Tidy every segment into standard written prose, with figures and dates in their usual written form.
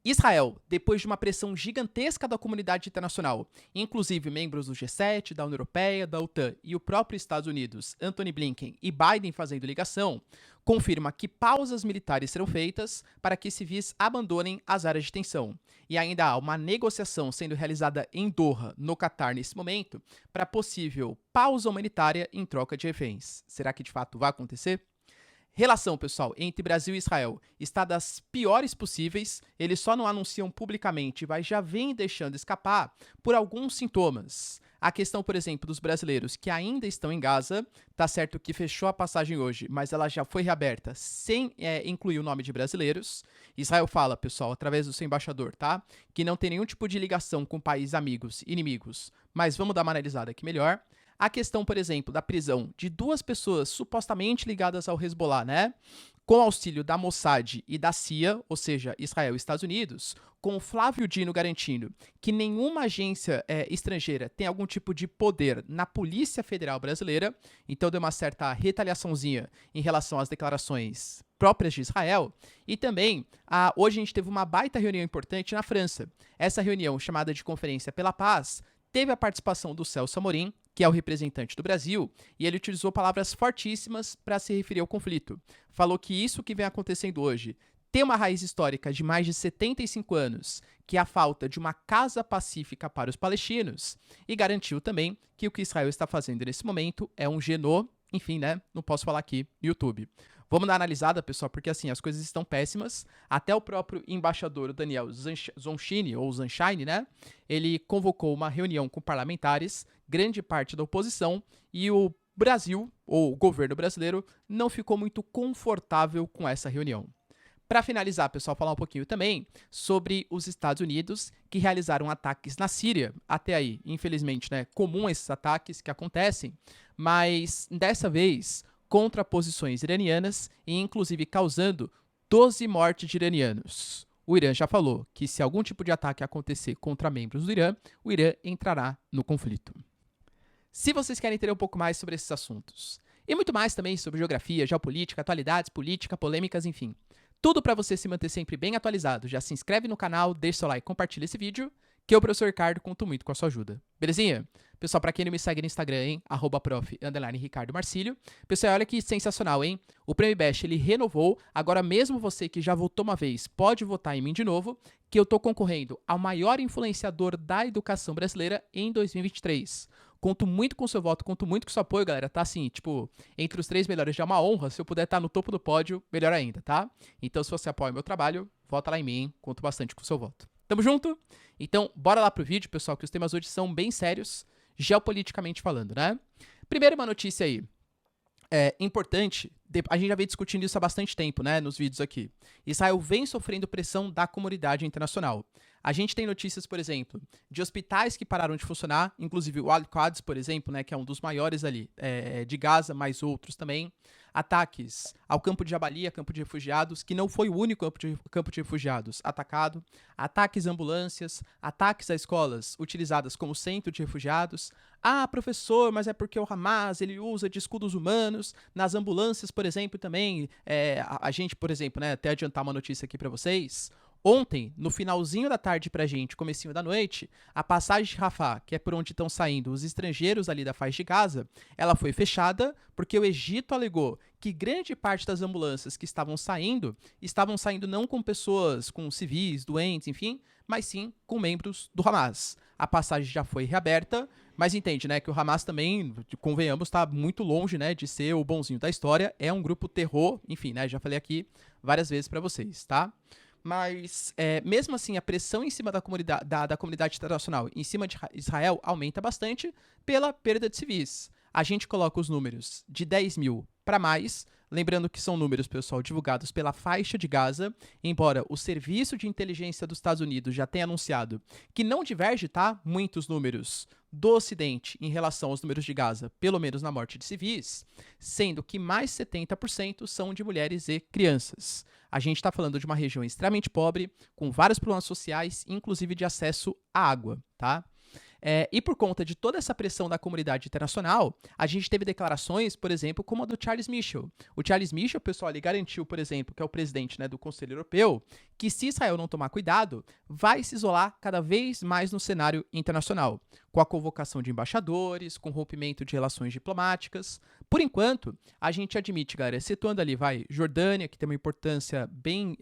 Israel, depois de uma pressão gigantesca da comunidade internacional, inclusive membros do G7, da União Europeia, da OTAN e o próprio Estados Unidos, Antony Blinken e Biden fazendo ligação, confirma que pausas militares serão feitas para que civis abandonem as áreas de tensão. E ainda há uma negociação sendo realizada em Doha, no Catar, nesse momento, para possível pausa humanitária em troca de reféns. Será que de fato vai acontecer? Relação, pessoal, entre Brasil e Israel está das piores possíveis. Eles só não anunciam publicamente, mas já vêm deixando escapar por alguns sintomas. A questão, por exemplo, dos brasileiros que ainda estão em Gaza, tá certo que fechou a passagem hoje, mas ela já foi reaberta sem incluir o nome de brasileiros. Israel fala, pessoal, através do seu embaixador, tá? Que não tem nenhum tipo de ligação com países amigos, inimigos. Mas vamos dar uma analisada aqui melhor. A questão, por exemplo, da prisão de duas pessoas supostamente ligadas ao Hezbollah, né? Com auxílio da Mossad e da CIA, ou seja, Israel e Estados Unidos, com o Flávio Dino garantindo que nenhuma agência estrangeira tem algum tipo de poder na Polícia Federal Brasileira, então deu uma certa retaliaçãozinha em relação às declarações próprias de Israel. E também, hoje a gente teve uma baita reunião importante na França. Essa reunião, chamada de Conferência pela Paz, teve a participação do Celso Amorim, que é o representante do Brasil, e ele utilizou palavras fortíssimas para se referir ao conflito. Falou que isso que vem acontecendo hoje tem uma raiz histórica de mais de 75 anos, que é a falta de uma casa pacífica para os palestinos, e garantiu também que o que Israel está fazendo nesse momento é um enfim, né? Não posso falar aqui no YouTube. Vamos dar uma analisada, pessoal, porque assim, as coisas estão péssimas. Até o próprio embaixador, o Daniel Zonshine, ou Zanshine, né? Ele convocou uma reunião com parlamentares, grande parte da oposição, e o Brasil, ou o governo brasileiro, não ficou muito confortável com essa reunião. Para finalizar, pessoal, falar um pouquinho também sobre os Estados Unidos, que realizaram ataques na Síria. Até aí, infelizmente, né, comum esses ataques que acontecem, mas dessa vez contra posições iranianas e inclusive causando 12 mortes de iranianos. O Irã já falou que se algum tipo de ataque acontecer contra membros do Irã, o Irã entrará no conflito. Se vocês querem entender um pouco mais sobre esses assuntos, e muito mais também sobre geografia, geopolítica, atualidades, política, polêmicas, enfim, tudo para você se manter sempre bem atualizado, já se inscreve no canal, deixa seu like, compartilha esse vídeo, que eu, professor Ricardo, conto muito com a sua ajuda. Belezinha? Pessoal, para quem não me segue no Instagram, hein? @prof_Ricardo Marcílio. Pessoal, olha que sensacional, hein? O Prêmio Best, ele renovou. Agora mesmo você que já votou uma vez, pode votar em mim de novo, que eu tô concorrendo ao maior influenciador da educação brasileira em 2023. Conto muito com o seu voto, conto muito com o seu apoio, galera. Tá assim, tipo, entre os 3 melhores já é uma honra. Se eu puder estar no topo do pódio, melhor ainda, tá? Então, se você apoia o meu trabalho, vota lá em mim, hein? Conto bastante com o seu voto. Tamo junto? Então, bora lá pro vídeo, pessoal, que os temas hoje são bem sérios, geopoliticamente falando, né? Primeiro, uma notícia aí. Importante, a gente já vem discutindo isso há bastante tempo, né, nos vídeos aqui. Israel vem sofrendo pressão da comunidade internacional. A gente tem notícias, por exemplo, de hospitais que pararam de funcionar, inclusive o Al-Quds, por exemplo, né, que é um dos maiores ali de Gaza, mas outros também. Ataques ao campo de Jabalia, campo de refugiados, que não foi o único campo de refugiados atacado. Ataques a ambulâncias, ataques a escolas utilizadas como centro de refugiados. Ah, professor, mas é porque o Hamas ele usa de escudos humanos nas ambulâncias, por exemplo, também. A gente, por exemplo, né, até adiantar uma notícia aqui para vocês. Ontem, no finalzinho da tarde pra gente, comecinho da noite, a passagem de Rafah, que é por onde estão saindo os estrangeiros ali da faixa de Gaza, ela foi fechada porque o Egito alegou que grande parte das ambulâncias que estavam saindo não com pessoas, com civis, doentes, enfim, mas sim com membros do Hamas. A passagem já foi reaberta, mas entende, né, que o Hamas também, convenhamos, está muito longe, né, de ser o bonzinho da história, é um grupo terror, enfim, né, já falei aqui várias vezes para vocês, tá? Mas, mesmo assim, a pressão em cima da comunidade internacional, em cima de Israel, aumenta bastante pela perda de civis. A gente coloca os números de 10 mil para mais, lembrando que são números, pessoal, divulgados pela faixa de Gaza, embora o Serviço de Inteligência dos Estados Unidos já tenha anunciado que não diverge, tá, muitos números do Ocidente em relação aos números de Gaza, pelo menos na morte de civis, sendo que mais 70% são de mulheres e crianças. A gente está falando de uma região extremamente pobre, com vários problemas sociais, inclusive de acesso à água, tá? E por conta de toda essa pressão da comunidade internacional, a gente teve declarações, por exemplo, como a do Charles Michel. O Charles Michel, pessoal, ele garantiu, por exemplo, que é o presidente, né, do Conselho Europeu, que se Israel não tomar cuidado, vai se isolar cada vez mais no cenário internacional, com a convocação de embaixadores, com rompimento de relações diplomáticas. Por enquanto, a gente admite, galera, situando ali, Jordânia, que tem uma importância bem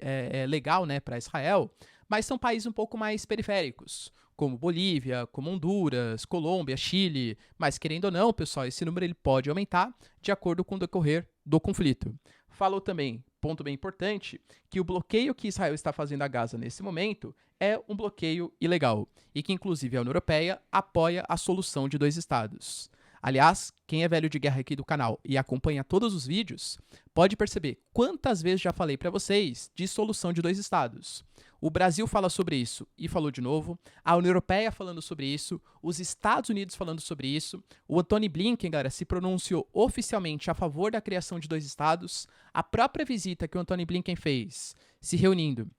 legal, né, para Israel, mas são países um pouco mais periféricos, como Bolívia, como Honduras, Colômbia, Chile, mas querendo ou não, pessoal, esse número ele pode aumentar de acordo com o decorrer do conflito. Falou também, ponto bem importante, que o bloqueio que Israel está fazendo a Gaza nesse momento é um bloqueio ilegal e que, inclusive, a União Europeia apoia a solução de 2 estados. Aliás, quem é velho de guerra aqui do canal e acompanha todos os vídeos, pode perceber quantas vezes já falei para vocês de solução de 2 estados. O Brasil fala sobre isso e falou de novo, a União Europeia falando sobre isso, os Estados Unidos falando sobre isso, o Antony Blinken, galera, se pronunciou oficialmente a favor da criação de 2 estados, a própria visita que o Antony Blinken fez, se reunindo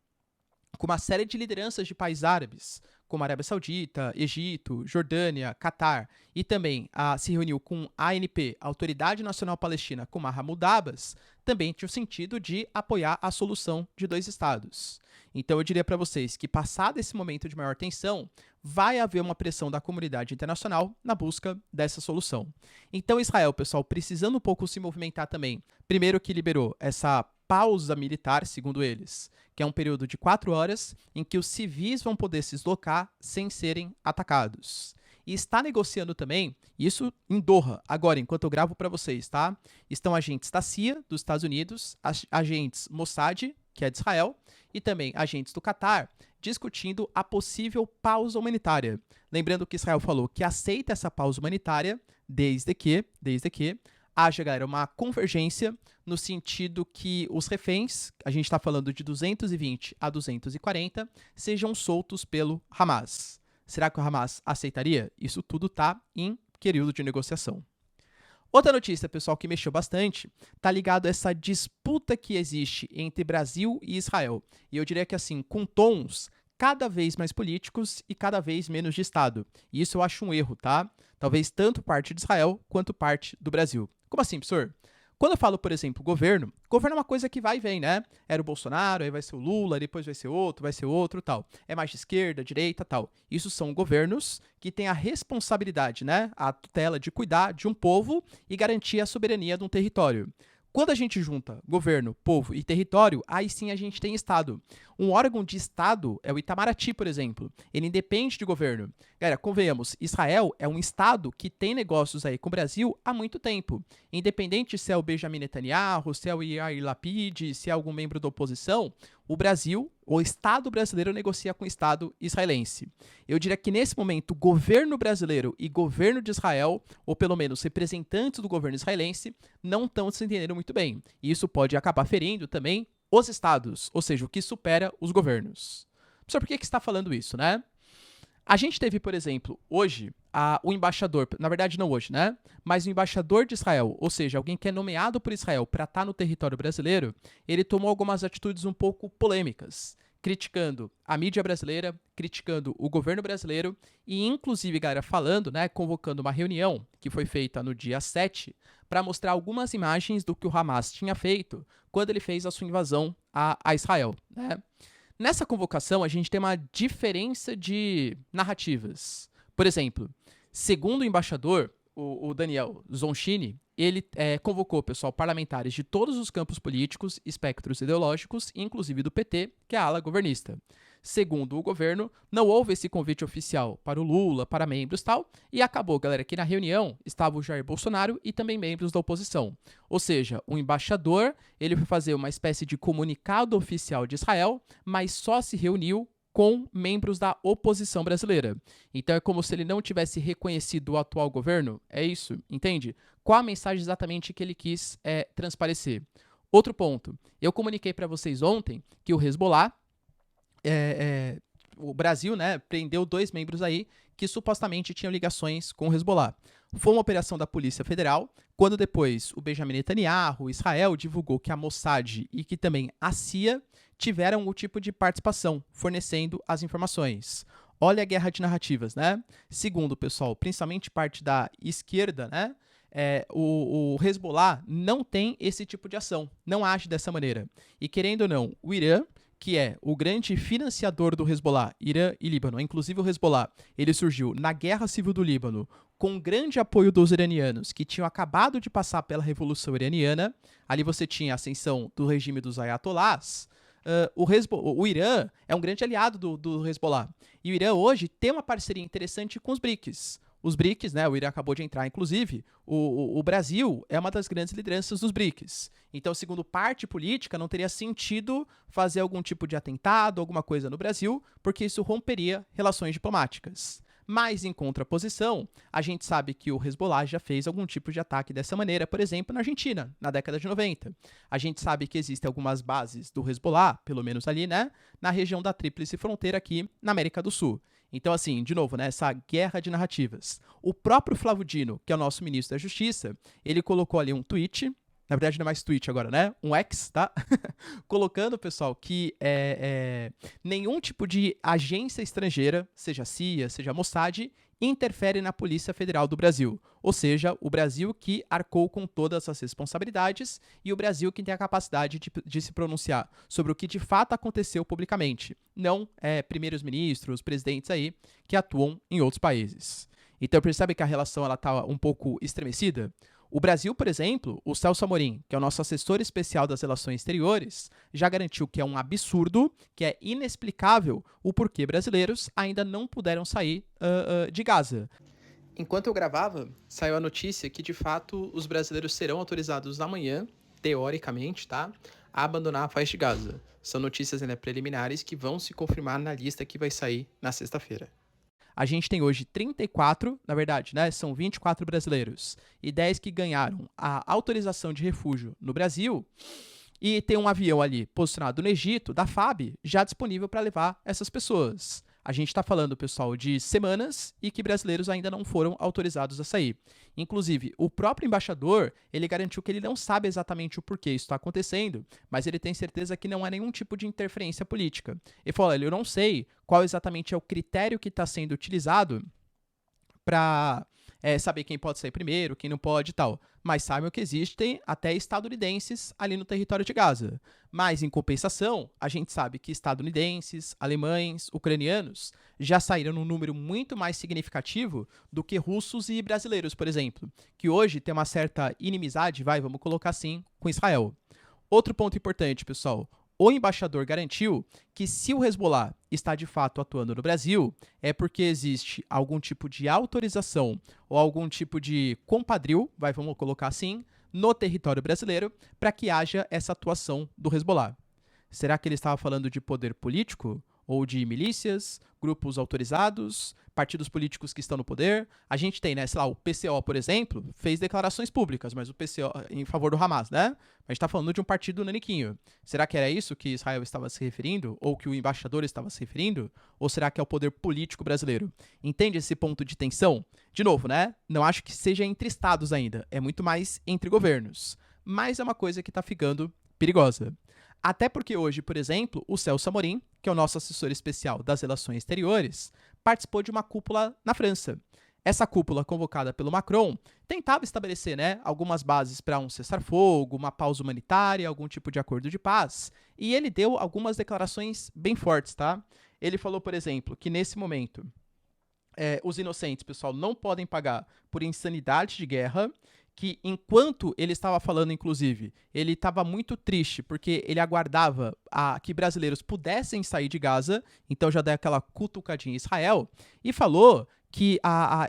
com uma série de lideranças de países árabes, como Arábia Saudita, Egito, Jordânia, Catar, e também se reuniu com a ANP, a Autoridade Nacional Palestina, com Mahmoud Abbas, também tinha o sentido de apoiar a solução de 2 estados. Então eu diria para vocês que, passado esse momento de maior tensão, vai haver uma pressão da comunidade internacional na busca dessa solução. Então Israel, pessoal, precisando um pouco se movimentar também, primeiro que liberou essa pausa militar, segundo eles, que é um período de 4 horas em que os civis vão poder se deslocar sem serem atacados. E está negociando também, isso em Doha, agora, enquanto eu gravo para vocês, tá? Estão agentes da CIA, dos Estados Unidos, agentes Mossad, que é de Israel, e também agentes do Catar, discutindo a possível pausa humanitária. Lembrando que Israel falou que aceita essa pausa humanitária desde que haja, galera, uma convergência no sentido que os reféns, a gente está falando de 220 a 240, sejam soltos pelo Hamas. Será que o Hamas aceitaria? Isso tudo está em período de negociação. Outra notícia, pessoal, que mexeu bastante, tá ligado a essa disputa que existe entre Brasil e Israel. E eu diria que assim, com tons cada vez mais políticos e cada vez menos de Estado. E isso eu acho um erro, tá? Talvez tanto parte de Israel quanto parte do Brasil. Como assim, professor? Quando eu falo, por exemplo, governo é uma coisa que vai e vem, né? Era o Bolsonaro, aí vai ser o Lula, depois vai ser outro, tal. É mais de esquerda, direita, tal. Isso são governos que têm a responsabilidade, né? A tutela de cuidar de um povo e garantir a soberania de um território. Quando a gente junta governo, povo e território, aí sim a gente tem Estado. Um órgão de Estado é o Itamaraty, por exemplo. Ele independe de governo. Galera, convenhamos, Israel é um Estado que tem negócios aí com o Brasil há muito tempo. Independente se é o Benjamin Netanyahu, se é o Yair Lapid, se é algum membro da oposição, o Brasil, o Estado brasileiro negocia com o Estado israelense. Eu diria que nesse momento, governo brasileiro e governo de Israel, ou pelo menos representantes do governo israelense, não estão se entendendo muito bem. E isso pode acabar ferindo também os estados, ou seja, o que supera os governos. Professor, por que está falando isso, né? A gente teve, por exemplo, hoje, o embaixador, na verdade não hoje, né? Mas o embaixador de Israel, ou seja, alguém que é nomeado por Israel para estar no território brasileiro, ele tomou algumas atitudes um pouco polêmicas, criticando a mídia brasileira, criticando o governo brasileiro e, inclusive, galera, falando, né, convocando uma reunião que foi feita no dia 7 para mostrar algumas imagens do que o Hamas tinha feito quando ele fez a sua invasão a Israel, né? Nessa convocação, a gente tem uma diferença de narrativas. Por exemplo, segundo o embaixador, o Daniel Zonchini, ele convocou, pessoal, parlamentares de todos os campos políticos, espectros ideológicos, inclusive do PT, que é a ala governista. Segundo o governo, não houve esse convite oficial para o Lula, para membros e tal, e acabou, galera, que na reunião estava o Jair Bolsonaro e também membros da oposição. Ou seja, o embaixador, ele foi fazer uma espécie de comunicado oficial de Israel, mas só se reuniu com membros da oposição brasileira. Então é como se ele não tivesse reconhecido o atual governo, é isso, entende? Qual a mensagem exatamente que ele quis transparecer? Outro ponto, eu comuniquei para vocês ontem que o Hezbollah, o Brasil, né, prendeu 2 membros aí que supostamente tinham ligações com o Hezbollah. Foi uma operação da Polícia Federal, quando depois o Benjamin Netanyahu, Israel, divulgou que a Mossad e que também a CIA tiveram o tipo de participação, fornecendo as informações. olha a guerra de narrativas, né? Segundo, pessoal, principalmente parte da esquerda, né? O Hezbollah não tem esse tipo de ação, não age dessa maneira. E querendo ou não, o Irã, que é o grande financiador do Hezbollah, Irã e Líbano, inclusive o Hezbollah, ele surgiu na Guerra Civil do Líbano com grande apoio dos iranianos, que tinham acabado de passar pela Revolução Iraniana. Ali você tinha a ascensão do regime dos ayatolás. O Irã é um grande aliado do Hezbollah. E o Irã hoje tem uma parceria interessante com os BRICS. Os BRICS, né, o Irã acabou de entrar, inclusive, o Brasil é uma das grandes lideranças dos BRICS. Então, segundo parte política, não teria sentido fazer algum tipo de atentado, alguma coisa no Brasil, porque isso romperia relações diplomáticas. Mas, em contraposição, a gente sabe que o Hezbollah já fez algum tipo de ataque dessa maneira, por exemplo, na Argentina, na década de 90. A gente sabe que existem algumas bases do Hezbollah, pelo menos ali, né, na região da Tríplice Fronteira aqui na América do Sul. Então, assim, de novo, né, essa guerra de narrativas. O próprio Flávio Dino, que é o nosso ministro da Justiça, ele colocou ali um tweet, na verdade não é mais tweet agora, né? Um X, tá? Colocando, pessoal, que nenhum tipo de agência estrangeira, seja CIA, seja Mossad, interfere na Polícia Federal do Brasil. Ou seja, o Brasil que arcou com todas as responsabilidades e o Brasil que tem a capacidade de se pronunciar sobre o que de fato aconteceu publicamente. Não primeiros ministros, presidentes aí que atuam em outros países. Então percebe que a relação está um pouco estremecida? O Brasil, por exemplo, o Celso Amorim, que é o nosso assessor especial das relações exteriores, já garantiu que é um absurdo, que é inexplicável o porquê brasileiros ainda não puderam sair de Gaza. Enquanto eu gravava, saiu a notícia que, de fato, os brasileiros serão autorizados amanhã, teoricamente, tá, a abandonar a faixa de Gaza. São notícias ainda preliminares que vão se confirmar na lista que vai sair na sexta-feira. A gente tem hoje 34, na verdade, né, são 24 brasileiros e 10 que ganharam a autorização de refúgio no Brasil. E tem um avião ali posicionado no Egito, da FAB, já disponível para levar essas pessoas. A gente está falando, pessoal, de semanas e que brasileiros ainda não foram autorizados a sair. Inclusive, o próprio embaixador, ele garantiu que ele não sabe exatamente o porquê isso está acontecendo, mas ele tem certeza que não há nenhum tipo de interferência política. Ele falou, olha, eu não sei qual exatamente é o critério que está sendo utilizado para saber quem pode sair primeiro, quem não pode e tal. Mas saibam que existem até estadunidenses ali no território de Gaza. Mas, em compensação, a gente sabe que estadunidenses, alemães, ucranianos já saíram num número muito mais significativo do que russos e brasileiros, por exemplo, que hoje tem uma certa inimizade, vamos colocar assim, com Israel. Outro ponto importante, pessoal. O embaixador garantiu que se o Hezbollah está de fato atuando no Brasil, é porque existe algum tipo de autorização ou algum tipo de compadrio, vamos colocar assim, no território brasileiro, para que haja essa atuação do Hezbollah. Será que ele estava falando de poder político? Ou de milícias, grupos autorizados, partidos políticos que estão no poder? A gente tem, né, sei lá, o PCO, por exemplo, fez declarações públicas, mas o PCO em favor do Hamas, né? A gente está falando de um partido naniquinho. Será que era isso que Israel estava se referindo? Ou que o embaixador estava se referindo? Ou será que é o poder político brasileiro? Entende esse ponto de tensão? De novo, né? Não acho que seja entre estados ainda. É muito mais entre governos. Mas é uma coisa que está ficando perigosa. Até porque hoje, por exemplo, o Celso Amorim, que é o nosso assessor especial das relações exteriores, participou de uma cúpula na França. Essa cúpula, convocada pelo Macron, tentava estabelecer, né, algumas bases para um cessar-fogo, uma pausa humanitária, algum tipo de acordo de paz, e ele deu algumas declarações bem fortes, tá? Ele falou, por exemplo, que nesse momento os inocentes, pessoal, não podem pagar por insanidade de guerra, que enquanto ele estava falando, inclusive, ele estava muito triste, porque ele aguardava que brasileiros pudessem sair de Gaza, então já deu aquela cutucadinha em Israel, e falou que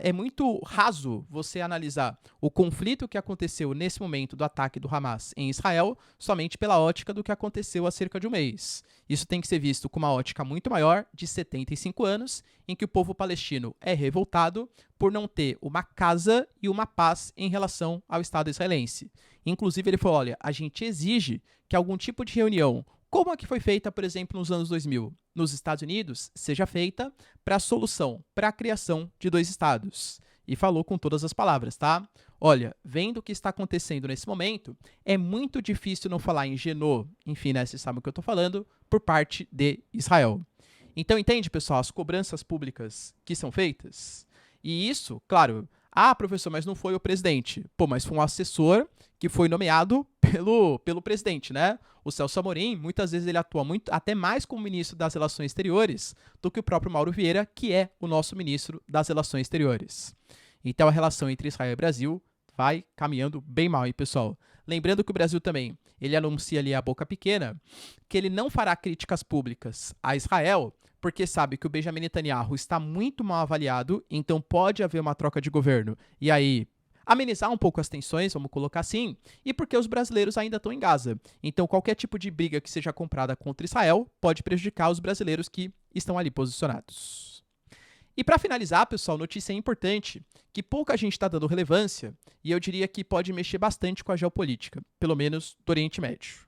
é muito raso você analisar o conflito que aconteceu nesse momento do ataque do Hamas em Israel somente pela ótica do que aconteceu há cerca de um mês. Isso tem que ser visto com uma ótica muito maior, de 75 anos, em que o povo palestino é revoltado por não ter uma casa e uma paz em relação ao Estado israelense. Inclusive, ele falou, olha, a gente exige que algum tipo de reunião, como a que foi feita, por exemplo, nos anos 2000, nos Estados Unidos, seja feita para a solução, para a criação de dois estados. E falou com todas as palavras, tá? Olha, vendo o que está acontecendo nesse momento, é muito difícil não falar em genô, enfim, né, vocês sabem o que eu estou falando, por parte de Israel. Então, entende, pessoal, as cobranças públicas que são feitas? E isso, claro, professor, mas não foi o presidente. Pô, mas foi um assessor que foi nomeado pelo presidente, né? O Celso Amorim, muitas vezes ele atua até mais como ministro das Relações Exteriores do que o próprio Mauro Vieira, que é o nosso ministro das Relações Exteriores. Então, a relação entre Israel e Brasil vai caminhando bem mal, hein, pessoal? Lembrando que o Brasil também, ele anuncia ali a boca pequena, que ele não fará críticas públicas a Israel, porque sabe que o Benjamin Netanyahu está muito mal avaliado, então pode haver uma troca de governo. E aí, amenizar um pouco as tensões, vamos colocar assim, e porque os brasileiros ainda estão em Gaza. Então, qualquer tipo de briga que seja comprada contra Israel pode prejudicar os brasileiros que estão ali posicionados. E para finalizar, pessoal, notícia importante, que pouca gente está dando relevância, e eu diria que pode mexer bastante com a geopolítica, pelo menos do Oriente Médio.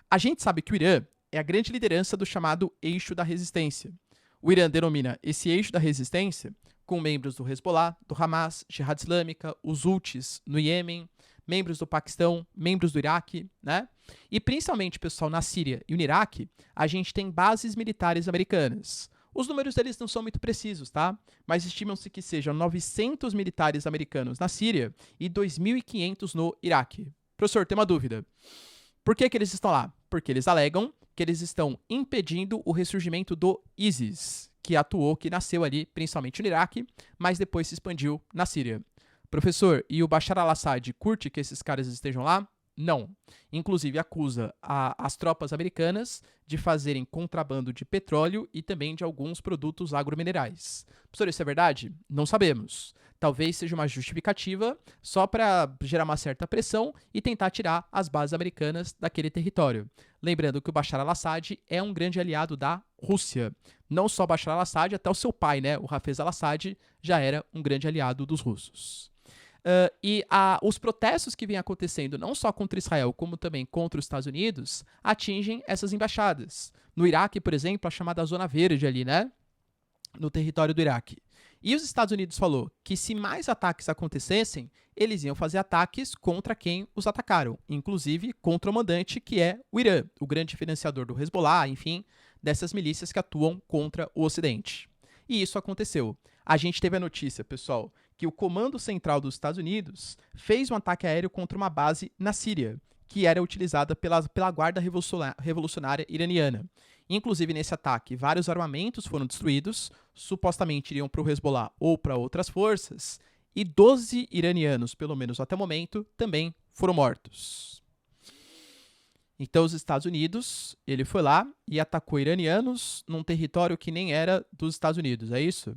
A gente sabe que o Irã é a grande liderança do chamado Eixo da Resistência. O Irã denomina esse Eixo da Resistência com membros do Hezbollah, do Hamas, Jihad Islâmica, os Houthis no Iêmen, membros do Paquistão, membros do Iraque, né? E principalmente, pessoal, na Síria e no Iraque, a gente tem bases militares americanas. Os números deles não são muito precisos, tá? Mas estimam-se que sejam 900 militares americanos na Síria e 2.500 no Iraque. Professor, tem uma dúvida. Por que eles estão lá? Porque eles alegam que eles estão impedindo o ressurgimento do ISIS, que nasceu ali principalmente no Iraque, mas depois se expandiu na Síria. Professor, e o Bashar al-Assad curte que esses caras estejam lá? Não. Inclusive acusa as tropas americanas de fazerem contrabando de petróleo e também de alguns produtos agrominerais. Professor, isso é verdade? Não sabemos. Talvez seja uma justificativa só para gerar uma certa pressão e tentar tirar as bases americanas daquele território. Lembrando que o Bashar al-Assad é um grande aliado da Rússia. Não só Bashar al-Assad, até o seu pai, né, o Hafez al-Assad, já era um grande aliado dos russos. Os protestos que vêm acontecendo, não só contra Israel, como também contra os Estados Unidos, atingem essas embaixadas. No Iraque, por exemplo, a chamada Zona Verde ali, né? No território do Iraque. E os Estados Unidos falou que se mais ataques acontecessem, eles iam fazer ataques contra quem os atacaram, inclusive contra o mandante, que é o Irã, o grande financiador do Hezbollah, enfim, dessas milícias que atuam contra o Ocidente. E isso aconteceu. A gente teve a notícia, pessoal, que o Comando Central dos Estados Unidos fez um ataque aéreo contra uma base na Síria, que era utilizada pela Guarda Revolucionária Iraniana. Inclusive, nesse ataque, vários armamentos foram destruídos, supostamente iriam para o Hezbollah ou para outras forças, e 12 iranianos, pelo menos até o momento, também foram mortos. Então, os Estados Unidos, ele foi lá e atacou iranianos num território que nem era dos Estados Unidos, é isso?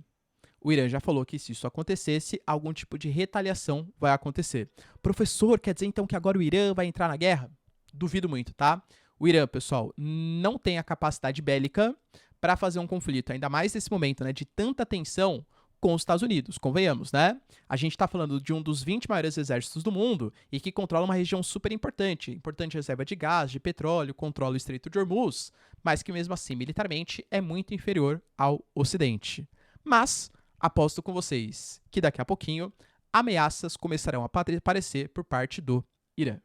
O Irã já falou que se isso acontecesse, algum tipo de retaliação vai acontecer. Professor, quer dizer então que agora o Irã vai entrar na guerra? Duvido muito, tá? O Irã, pessoal, não tem a capacidade bélica para fazer um conflito, ainda mais nesse momento, né, de tanta tensão com os Estados Unidos, convenhamos, né? A gente está falando de um dos 20 maiores exércitos do mundo e que controla uma região super importante reserva de gás, de petróleo, controla o Estreito de Hormuz, mas que mesmo assim, militarmente, é muito inferior ao Ocidente. Mas aposto com vocês que daqui a pouquinho ameaças começarão a aparecer por parte do Irã.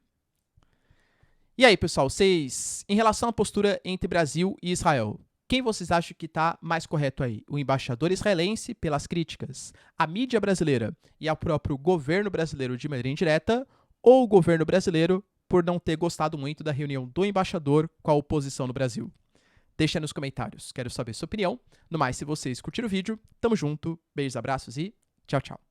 E aí, pessoal, vocês, em relação à postura entre Brasil e Israel, quem vocês acham que está mais correto aí? O embaixador israelense pelas críticas, a mídia brasileira e ao próprio governo brasileiro de maneira indireta, ou o governo brasileiro por não ter gostado muito da reunião do embaixador com a oposição no Brasil? Deixa nos comentários, quero saber sua opinião. No mais, se vocês curtiram o vídeo, tamo junto, beijos, abraços e tchau, tchau.